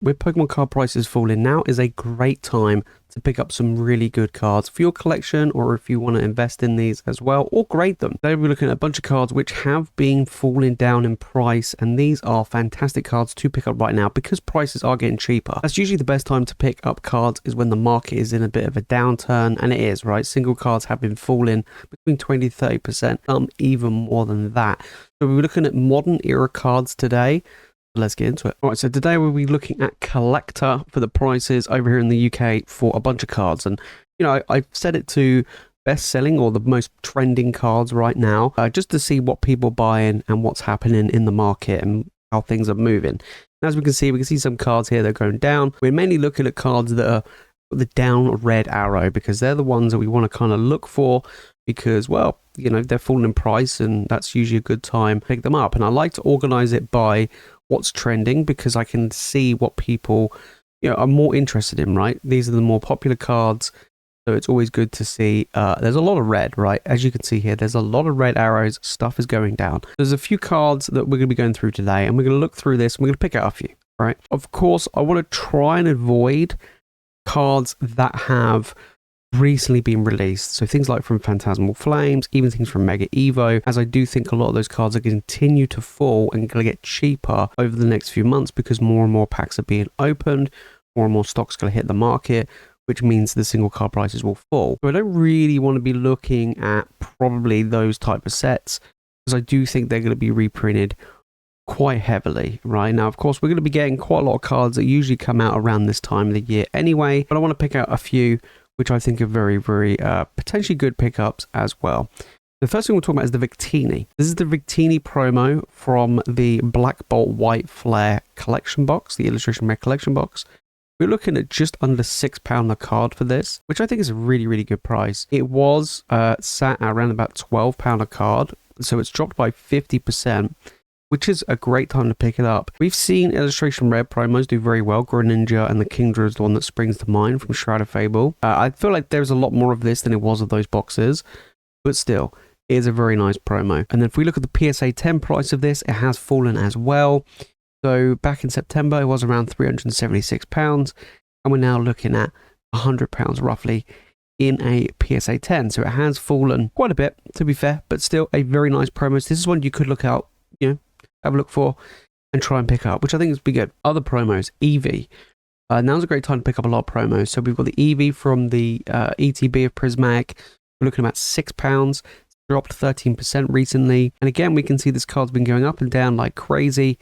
with Pokemon card prices falling, now is a great time to pick up some really good cards for your collection, or if you want to invest in these as well or grade them. Today we're looking at a bunch of cards which have been falling down in price, and these are fantastic cards to pick up right now because prices are getting cheaper. That's usually the best time to pick up cards, is when the market is in a bit of a downturn, and it is, right? Single cards have been falling between 20 to 30%, some even more than that. So we're looking at modern era cards today. Let's get into it. All right, so today we'll be looking at collector for the prices over here in the UK for a bunch of cards. And, you know, I've set it to best selling or the most trending cards right now, just to see what people are buying and what's happening in the market and how things are moving. And as we can see some cards here that are going down. We're mainly looking at cards that are the down red arrow because they're the ones that we want to kind of look for, because, well, you know, they're falling in price and that's usually a good time to pick them up. And I like to organize it by what's trending because I can see what people, you know, are more interested in, right? These are the more popular cards, so it's always good to see. There's a lot of red, right? As you can see here, there's a lot of red arrows. Stuff is going down. There's a few cards that we're going to be going through today, and we're going to look through this and we're going to pick out a few, right? Of course, I want to try and avoid cards that have recently been released, so things like from Phantasmal Flames, even things from Mega Evo, as I do think a lot of those cards are going to continue to fall and going to get cheaper over the next few months because more and more packs are being opened, more and more stocks going to hit the market, which means the single card prices will fall. So I don't really want to be looking at probably those type of sets because I do think they're going to be reprinted quite heavily right now. Of course, we're going to be getting quite a lot of cards that usually come out around this time of the year anyway, but I want to pick out a few which I think are very, very potentially good pickups as well. The first thing we'll talk about is the Victini. This is the Victini promo from the Black Bolt White Flare collection box, the Illustration Red collection box. We're looking at just under £6 a card for this, which I think is a really, really good price. It was sat at around about £12 a card, so it's dropped by 50%. Which is a great time to pick it up. We've seen Illustration Red promos do very well. Greninja and the Kingdra is the one that springs to mind from Shroud of Fable. I feel like there's a lot more of this than it was of those boxes, but still, it is a very nice promo. And then if we look at the PSA 10 price of this, it has fallen as well. So back in September, it was around £376, and we're now looking at £100 roughly in a PSA 10. So it has fallen quite a bit, to be fair, but still a very nice promo. So this is one you could look out, you know, have a look for and try and pick up, which I think is be good. Other promos, Eevee. Now's a great time to pick up a lot of promos. So we've got the Eevee from the ETB of Prismatic. We're looking at about £6. Dropped 13% recently. And again, we can see this card's been going up and down like crazy.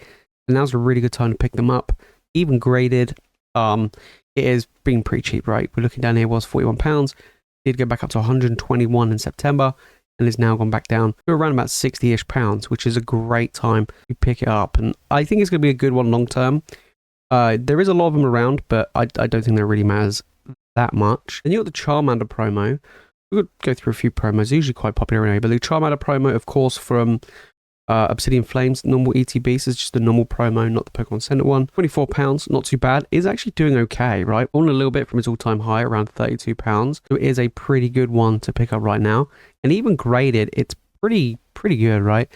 And now's a really good time to pick them up. Even graded, it is being pretty cheap, right? We're looking down here, was £41. Did go back up to 121 in September. And has now gone back down to around about 60-ish pounds, which is a great time to pick it up. And I think it's going to be a good one long term. There is a lot of them around, but I don't think that really matters that much. And you got the Charmander promo. We'll go through a few promos, usually quite popular anyway. But the Charmander promo, of course, from Obsidian Flames, normal ETB, so it's just the normal promo, not the Pokemon Center one. £24, not too bad. It's actually doing okay, right? Falling a little bit from its all-time high, around £32. So it is a pretty good one to pick up right now. And even graded, it's pretty good, right?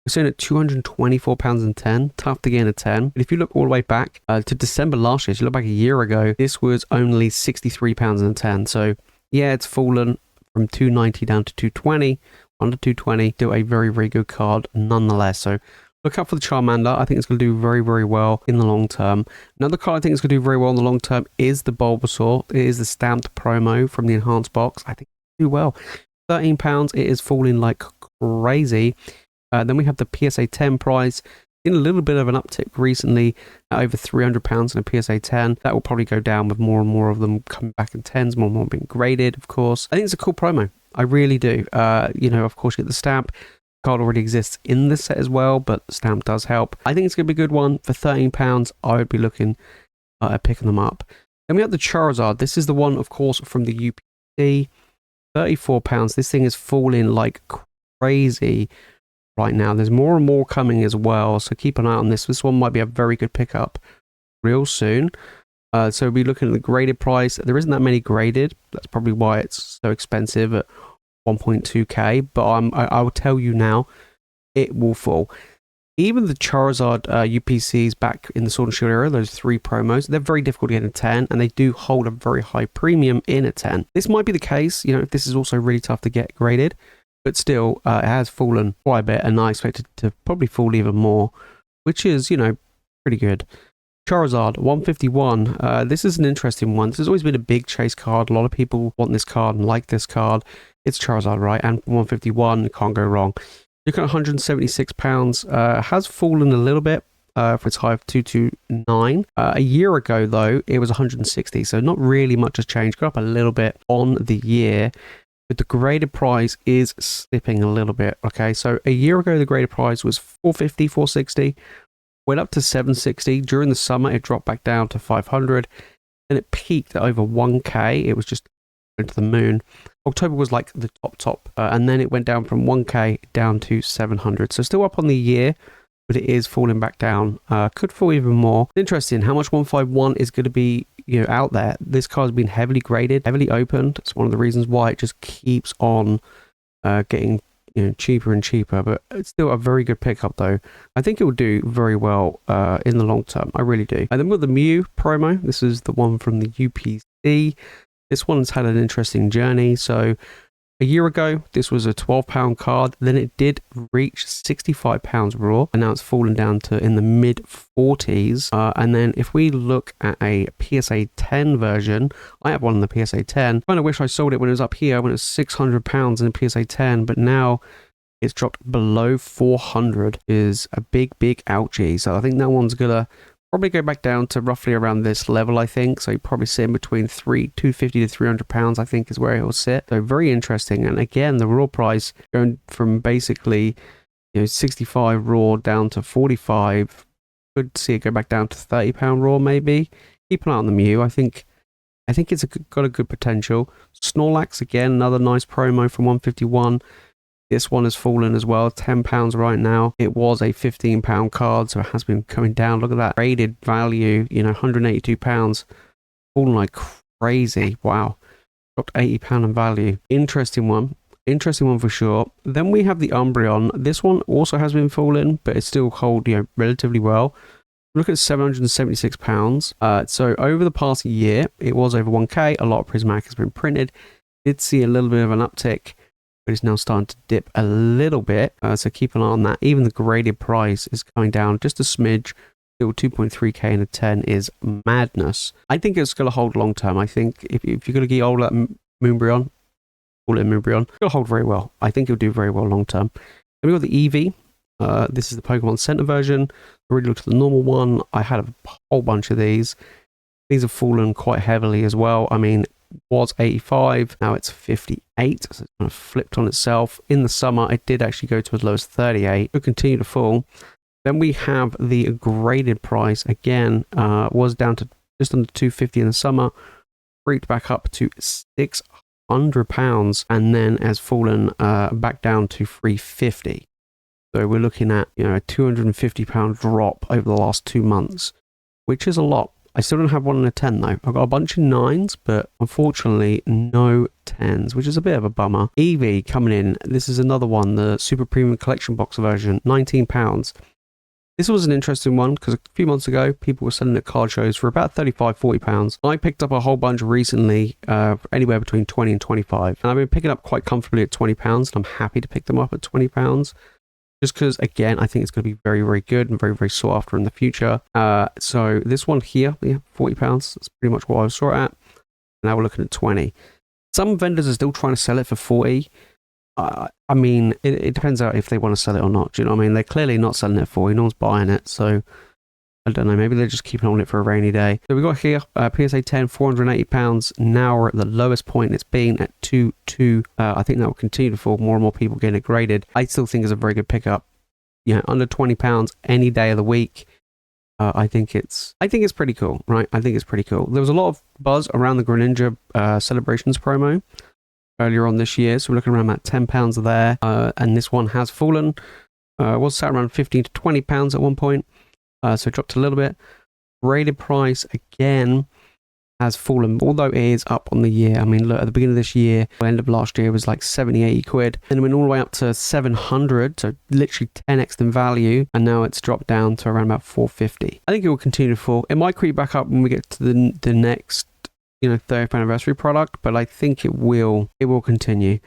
We're sitting at £224.10, tough to get in a 10. But if you look all the way back to December last year, so you look back a year ago, this was only £63.10. So yeah, it's fallen from £290 down to £220. Under 220, do a very, very good card nonetheless. So look out for the Charmander. I think it's going to do very, very well in the long term. Another card I think is going to do very well in the long term is the Bulbasaur. It is the stamped promo from the enhanced box. I think it'll do well. £13, it is falling like crazy. Then we have the PSA 10 price. Seen a little bit of an uptick recently at over £300 in a PSA 10. That will probably go down with more and more of them coming back in 10s, more and more being graded, of course. I think it's a cool promo. I really do. You know, of course, you get the stamp. The card already exists in this set as well, but the stamp does help. I think it's going to be a good one. For £13, I would be looking at picking them up. Then we have the Charizard. This is the one, of course, from the UPC. £34. This thing is falling like crazy right now. There's more and more coming as well, so keep an eye on this. This one might be a very good pickup real soon. So we'll be looking at the graded price. There isn't that many graded. That's probably why it's so expensive at 1.2k. But I will tell you now, it will fall. Even the Charizard UPCs back in the Sword and Shield era, those 3 promos, they're very difficult to get in a 10, and they do hold a very high premium in a 10. This might be the case, you know, if this is also really tough to get graded, but still, it has fallen quite a bit, and I expect it to probably fall even more, which is, you know, pretty good. Charizard 151. This is an interesting one. This has always been a big chase card. A lot of people want this card and like this card. It's Charizard, right? And 151, can't go wrong. Looking at £176, has fallen a little bit for its high of 229. A year ago, though, it was 160, so not really much has changed. Got up a little bit on the year, but the graded price is slipping a little bit. Okay, so a year ago, the graded price was 450, 460, went up to 760. During the summer, it dropped back down to 500, and it peaked at over 1K. It was just into the moon. October was like the top, and then it went down from 1K down to 700. So still up on the year, but it is falling back down. Could fall even more. Interesting how much 151 is going to be, you know, out there. This card's been heavily graded, heavily opened. It's one of the reasons why it just keeps on getting, you know, cheaper and cheaper. But it's still a very good pickup, though. I think it will do very well in the long term. I really do. And then with the Mew promo, this is the one from the UPC. This one's had an interesting journey. So a year ago, this was a £12 card. Then it did reach £65 raw, and now it's fallen down to in the mid 40s. And then if we look at a PSA 10 version, I have one in the PSA 10. I kind of wish I sold it when it was up here, when it was £600 in the PSA 10, but now it's dropped below 400. Is a big ouchie. So I think that one's gonna probably go back down to roughly around this level, I think. So you probably sit in between £250 to £300, I think, is where it will sit. So very interesting. And again, the raw price going from basically, you know, 65 raw down to 45. Could see it go back down to £30 raw, maybe. Keep an eye on the Mew. I think it's got a good potential. Snorlax, again, another nice promo from 151. This one has fallen as well, £10 right now. It was a £15 card, so it has been coming down. Look at that graded value, you know, £182, fallen like crazy. Wow, dropped £80 in value. Interesting one for sure. Then we have the Umbreon. This one also has been falling, but it's still hold, you know, relatively well. Look at £776. So over the past year, it was over 1K. A lot of Prismatic has been printed. Did see a little bit of an uptick, but it's now starting to dip a little bit, so keep an eye on that. Even the graded price is going down just a smidge. Still 2.3K in a 10 is madness. I think it's going to hold long term. I think if you're going to get hold of that Moonbreon, call it Moonbreon, it'll hold very well. I think it'll do very well long term. Then we've got the Eevee. This is the Pokemon Center version. I already looked at the normal one. I had a whole bunch of these. These have fallen quite heavily as well. I mean, was 85, now it's 58, so it's kind of flipped on itself. In the summer, it did actually go to as low as 38. It'll continue to fall. Then we have the graded price again, was down to just under 250 in the summer, freaked back up to £600, and then has fallen back down to 350. So we're looking at, you know, a £250 drop over the last 2 months, which is a lot. I still don't have one in a 10 though. I've got a bunch of 9s, but unfortunately no 10s, which is a bit of a bummer. Eevee coming in. This is another one, the Super Premium Collection Box version, £19. This was an interesting one because a few months ago, people were selling at card shows for about £35, £40. I picked up a whole bunch recently, anywhere between 20 and 25. And I've been picking up quite comfortably at £20, and I'm happy to pick them up at £20. Just because, again, I think it's going to be very, very good and very, very sought after in the future. So this one here, yeah, £40. That's pretty much what I saw it at. Now we're looking at 20. Some vendors are still trying to sell it for 40. I mean, it depends on if they want to sell it or not. Do you know what I mean? They're clearly not selling it for 40. No one's buying it. So I don't know. Maybe they're just keeping on it for a rainy day. So we got here PSA 10, £480. Now we're at the lowest point it's been at 2.2. I think that will continue to fall. More and more people getting it graded. I still think it's a very good pickup. You know, under £20 any day of the week. I think it's pretty cool, right? I think it's pretty cool. There was a lot of buzz around the Greninja Celebrations promo earlier on this year, so we're looking around about £10 there. And this one has fallen. Was sat around £15 to £20 at one point. So it dropped a little bit. Rated price again has fallen, although it is up on the year. I mean, look, at the beginning of this year, end of last year, it was like 70, 80 quid. Then it went all the way up to 700, so literally 10x in value. And now it's dropped down to around about 450. I think it will continue to fall. It might creep back up when we get to the next, 30th anniversary product, but I think it will continue.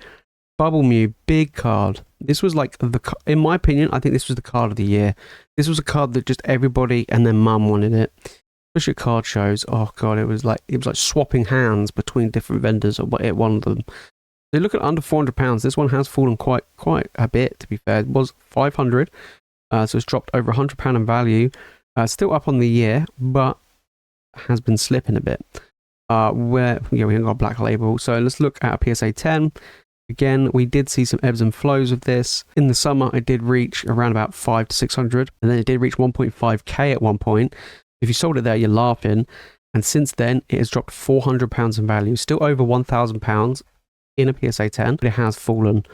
Bubble Mew, big card. This was like in my opinion, I think this was the card of the year. This was a card that just everybody and their mum wanted it. Especially at card shows. Oh god, it was like swapping hands between different vendors at one of them. They look at under £400. This one has fallen quite a bit, to be fair. It was 500, so it's dropped over £100 in value. Still up on the year, but has been slipping a bit. We haven't got a black label. So let's look at a PSA 10. Again, we did see some ebbs and flows of this. In the summer, it did reach around about 500 to 600, and then it did reach 1.5k at one point. If you sold it there, you're laughing. And since then, it has dropped £400 in value. Still over £1,000 in a PSA 10, but it has fallen.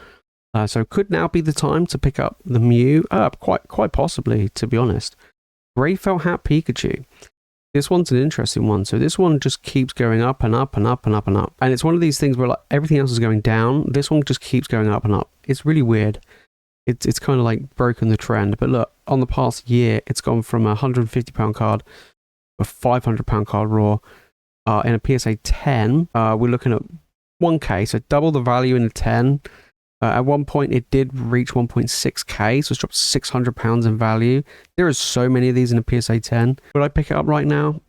So could now be the time to pick up the Mew? Quite possibly, to be honest. Grey Felt Hat Pikachu. This one's an interesting one. So this one just keeps going up and up and up and up and up. And it's one of these things where like everything else is going down. This one just keeps going up and up. It's really weird. It's kind of like broken the trend. But look, on the past year, it's gone from a £150 card to a £500 card raw. In a PSA 10, we're looking at 1k, so double the value in a 10. At one point, it did reach 1.6k, so it's dropped £600 in value. There are so many of these in a PSA 10. Would I pick it up right now?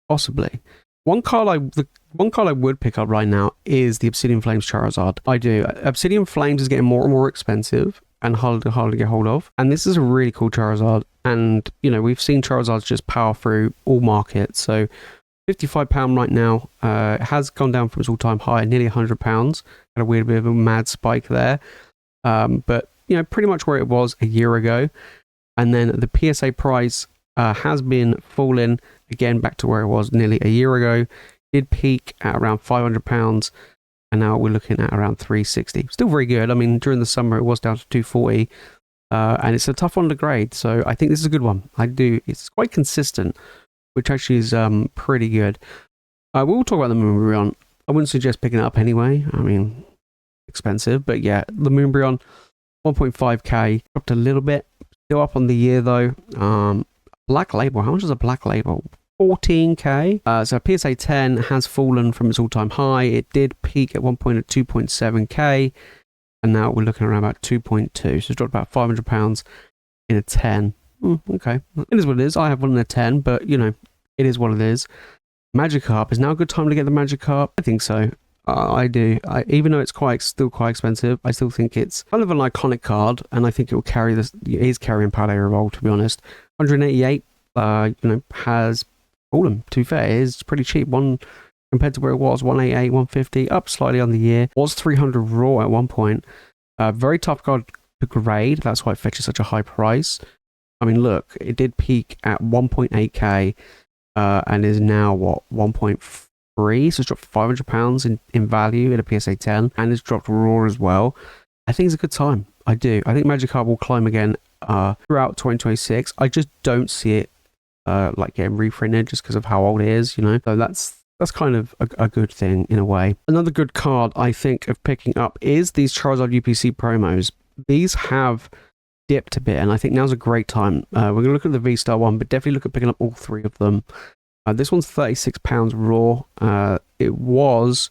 Possibly. One card I would pick up right now is the Obsidian Flames Charizard. I do. Obsidian Flames is getting more and more expensive and harder to get hold of. And this is a really cool Charizard. And, we've seen Charizards just power through all markets. So £55 right now. It has gone down from its all-time high, nearly £100. Had a weird bit of a mad spike there. But, pretty much where it was a year ago. And then the PSA price has been falling again back to where it was nearly a year ago. Did peak at around £500. And now we're looking at around £360. Still very good. I mean, during the summer, it was down to £240. And it's a tough one to grade. So I think this is a good one. It's quite consistent, which actually is pretty good. We'll talk about the Moonbryon. I wouldn't suggest picking it up anyway. I mean, expensive. But yeah, the Moonbryon, 1.5k, dropped a little bit. Still up on the year though. Black label, how much is a black label? 14k. So PSA 10 has fallen from its all-time high. It did peak at one point at 2.7k. And now we're looking around about 2.2. So it's dropped about £500 in a 10. Okay, it is what it is. I have one in a 10, but it is what it is. Magikarp, is now a good time to get the Magikarp? I think so. I do. Even though it's still quite expensive, I still think it's kind of an iconic card, and I think it will carry this. It is carrying Paldea Evolved, to be honest. 188, has fallen. To be fair, it is pretty cheap. One compared to where it was, 188, 150, up slightly on the year. Was 300 raw at one point. Very tough card to grade. That's why it fetches such a high price. I mean, look, it did peak at 1.8k and is now, 1.3? So it's dropped £500 in value in a PSA 10 and it's dropped raw as well. I think it's a good time. I do. I think Magikarp will climb again throughout 2026. I just don't see it getting reprinted just because of how old it is, So that's kind of a good thing in a way. Another good card I think of picking up is these Charizard UPC promos. These have dipped a bit, and I think now's a great time. We're going to look at the V-Star one, but definitely look at picking up all three of them. This one's £36 raw. It was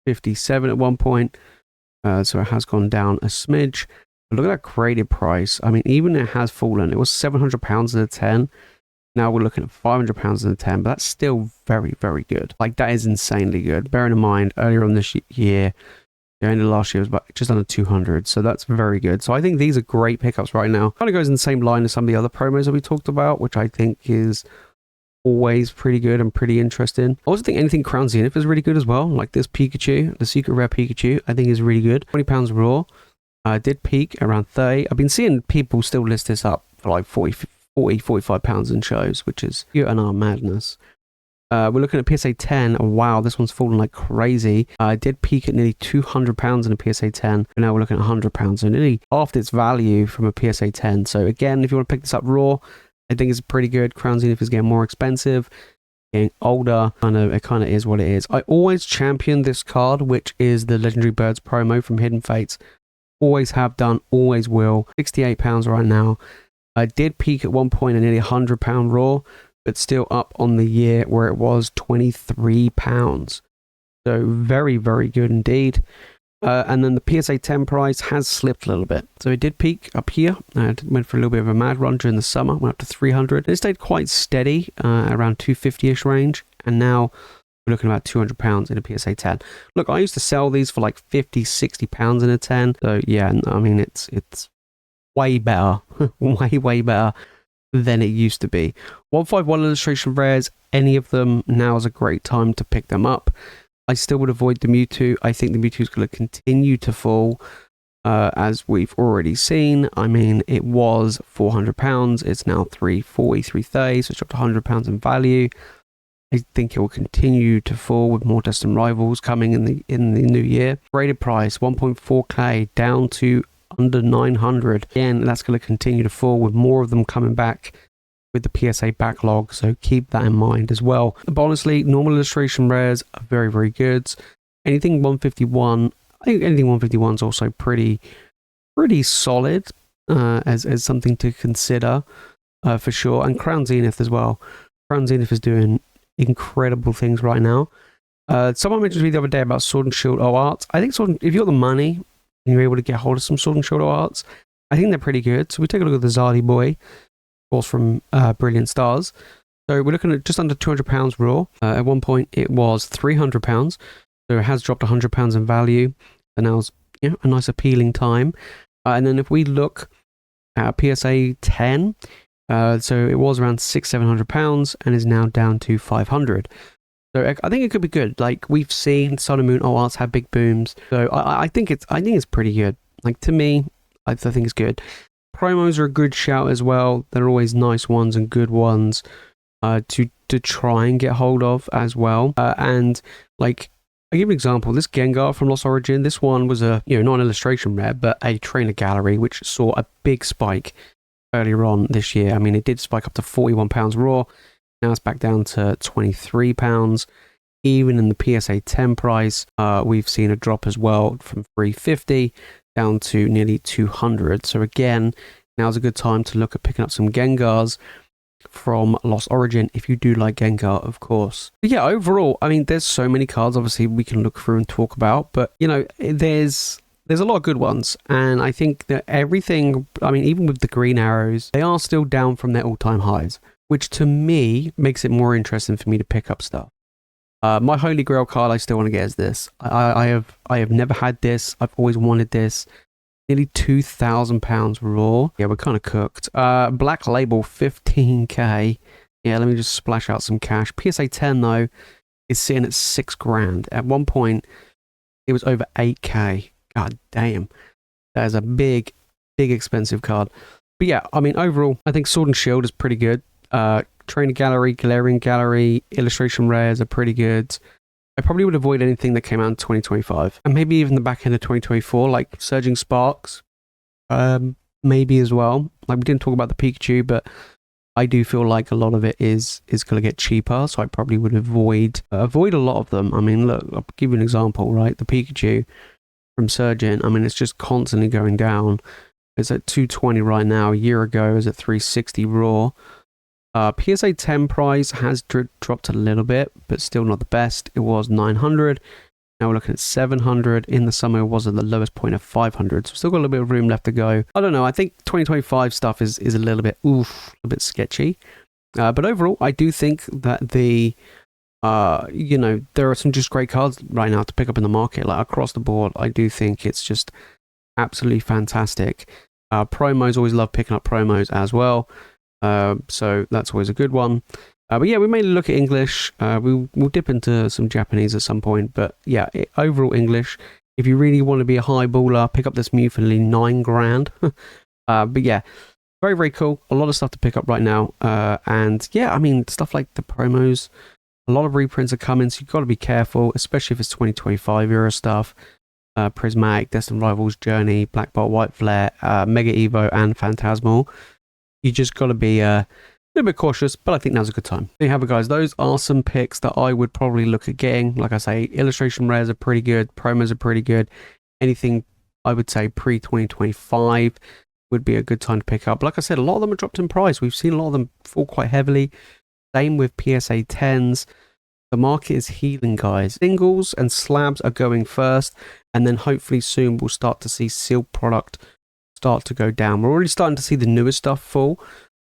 57 at one point, so it has gone down a smidge. But look at that graded price. I mean, even it has fallen. It was £700 in a 10. Now we're looking at £500 in a 10, but that's still very, very good. Like, that is insanely good. Bearing in mind, earlier on this year, the end of last year was about just under 200, so that's very good. So I think these are great pickups right now. Kind of goes in the same line as some of the other promos that we talked about, which I think is always pretty good and pretty interesting. I also think anything Crown Zenith is really good as well. Like this Pikachu, the Secret Rare Pikachu, I think is really good. £20 raw. Did peak around 30. I've been seeing people still list this up for like 45 pounds in shows, which is pure and our madness. We're looking at PSA 10. Wow, this one's fallen like crazy. It did peak at nearly £200 in a PSA 10, but now we're looking at £100, so nearly half its value from a PSA 10. So again, if you want to pick this up raw, I think it's pretty good. Crown Zenith is getting more expensive. getting older. I know it kind of is what it is. I always champion this card, which is the Legendary Birds promo from Hidden Fates. Always have done, always will. £68 right now. I did peak at one point at nearly £100 raw, but still up on the year where it was £23. So very, very good indeed. And then the PSA 10 price has slipped a little bit. So it did peak up here. It went for a little bit of a mad run during the summer, went up to 300. It stayed quite steady around 250-ish range. And now we're looking at about £200 in a PSA 10. Look, I used to sell these for like £50-60 in a 10. So yeah, I mean, it's way better, way better than it used to be. 151 illustration rares, any of them, now is a great time to pick them up. I still would avoid the Mewtwo. I think the Mewtwo is going to continue to fall, as we've already seen. I mean, it was £400. It's now £340, £330, so it's dropped £100 in value. I think it will continue to fall with more Destined Rivals coming in the new year. Graded price 1.4k down to under 900. Again, that's going to continue to fall with more of them coming back with the PSA backlog, so keep that in mind as well. But honestly, normal illustration rares are very, very good. Anything 151, I think anything 151 is also pretty solid as something to consider for sure. And Crown Zenith as well. Crown Zenith is doing incredible things right now. Someone mentioned to me the other day about Sword and Shield Arts. I think if you've got the money and you're able to get hold of some Sword and Shield Arts, I think they're pretty good. So we take a look at the Zardy boy, of course, from Brilliant Stars. So we're looking at just under £200 raw. At one point it was £300, so it has dropped £100 in value, and now's a nice appealing time. And then if we look at PSA 10, so it was around £600-700 and is now down to £500. So I think it could be good. Like, we've seen Sun and Moon Arts have big booms, so I think it's pretty good. Like, to me, I think it's good. Promos are a good shout as well. They're always nice ones and good ones to try and get hold of as well. And like, I'll give you an example. This Gengar from Lost Origin, this one was not an illustration rare, but a trainer gallery, which saw a big spike earlier on this year. I mean, it did spike up to £41 raw. Now it's back down to £23. Even in the PSA 10 price, we've seen a drop as well from £350 down to nearly £200. So again, now's a good time to look at picking up some Gengars from Lost Origin, if you do like Gengar, of course. But yeah, overall, I mean, there's so many cards, obviously, we can look through and talk about, but, there's a lot of good ones, and I think that everything, I mean, even with the green arrows, they are still down from their all-time highs, which to me makes it more interesting for me to pick up stuff. My Holy Grail card I still want to get is this. I have never had this. I've always wanted this. Nearly £2,000 raw. Yeah, we're kind of cooked. Black Label, 15k. Yeah, let me just splash out some cash. PSA 10 though is sitting at £6,000. At one point, it was over 8k. God damn, that is a big expensive card. But yeah, I mean, overall, I think Sword and Shield is pretty good. Trainer Gallery, Galarian Gallery, illustration rares are pretty good. I probably would avoid anything that came out in 2025. And maybe even the back end of 2024, like Surging Sparks, maybe as well. Like, we didn't talk about the Pikachu, but I do feel like a lot of it is going to get cheaper, so I probably would avoid a lot of them. I mean, look, I'll give you an example, right? The Pikachu from Surgeon, I mean, it's just constantly going down. It's at 220 right now. A year ago, it was at 360 raw. PSA 10 price has dropped a little bit, but still not the best. It was 900. Now we're looking at 700. In the summer, it was at the lowest point of 500. So still got a little bit of room left to go. I don't know. I think 2025 stuff is a little bit sketchy. But overall, I do think that there are some just great cards right now to pick up in the market. Like, across the board, I do think it's just absolutely fantastic. Promos, always love picking up promos as well. So that's always a good one. But yeah, we may look at English. We'll dip into some Japanese at some point. But yeah, overall English. If you really want to be a high baller, pick up this Mew for nearly £9,000. But yeah, very, very cool. A lot of stuff to pick up right now. And yeah, I mean, stuff like the promos, a lot of reprints are coming, so you've got to be careful, especially if it's 2025 era stuff. Prismatic, Destined Rivals, Journey, Black Bolt, White Flare, Mega Evo, and Phantasmal. You just got to be little bit cautious, but I think now's a good time. There you have it, guys. Those are some picks that I would probably look at getting. Like I say, illustration rares are pretty good, promos are pretty good. Anything I would say pre-2025 would be a good time to pick up. Like I said, a lot of them are dropped in price. We've seen a lot of them fall quite heavily. Same with PSA 10s. The market is healing, guys. Singles and slabs are going first, and then hopefully soon we'll start to see sealed product start to go down. We're already starting to see the newer stuff fall.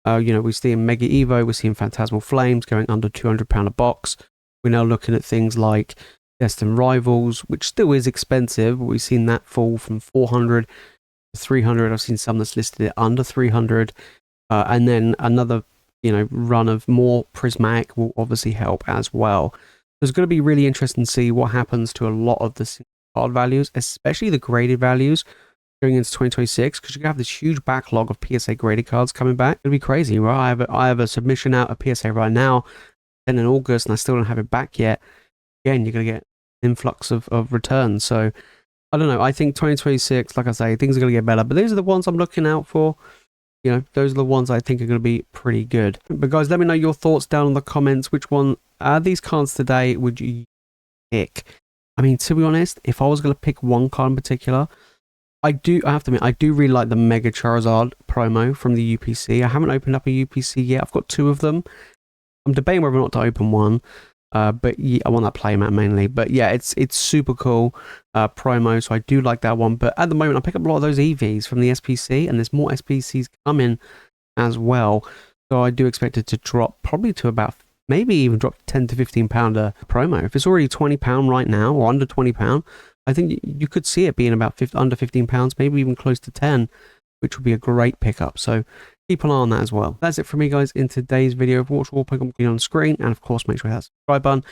We're seeing Mega Evo, we're seeing Phantasmal Flames going under £200 a box. We're now looking at things like Destined Rivals, which still is expensive, but we've seen that fall from 400 to 300. I've seen some that's listed at under 300. And then another, run of more prismatic will obviously help as well. It's going to be really interesting to see what happens to a lot of the card values, especially the graded values going into 2026, because you have this huge backlog of PSA graded cards coming back. It'll be crazy, right? I have a submission out of PSA right now, then in August, and I still don't have it back yet. Again, you're going to get an influx of returns. So I don't know. I think 2026, like I say, things are going to get better. But these are the ones I'm looking out for. Those are the ones I think are going to be pretty good. But guys, let me know your thoughts down in the comments. Which one are these cards today would you pick? I mean, to be honest, if I was going to pick one card in particular, I have to admit, I do really like the Mega Charizard promo from the UPC. I haven't opened up a UPC yet. I've got 2 of them. I'm debating whether or not to open one. But yeah, I want that playmat mainly. But yeah, it's super cool promo, so I do like that one. But at the moment, I pick up a lot of those Eevees from the SPC, and there's more SPCs coming as well. So I do expect it to drop probably to about, maybe even drop £10 to £15 promo. If it's already £20 right now, or under £20, I think you could see it being about under £15, maybe even close to 10, which would be a great pickup. So keep an eye on that as well. That's it for me, guys, in today's video. Watch all Pokemon on screen, and of course, make sure you hit that subscribe button.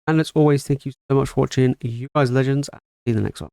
And as always, thank you so much for watching. You guys, legends. See you in the next one.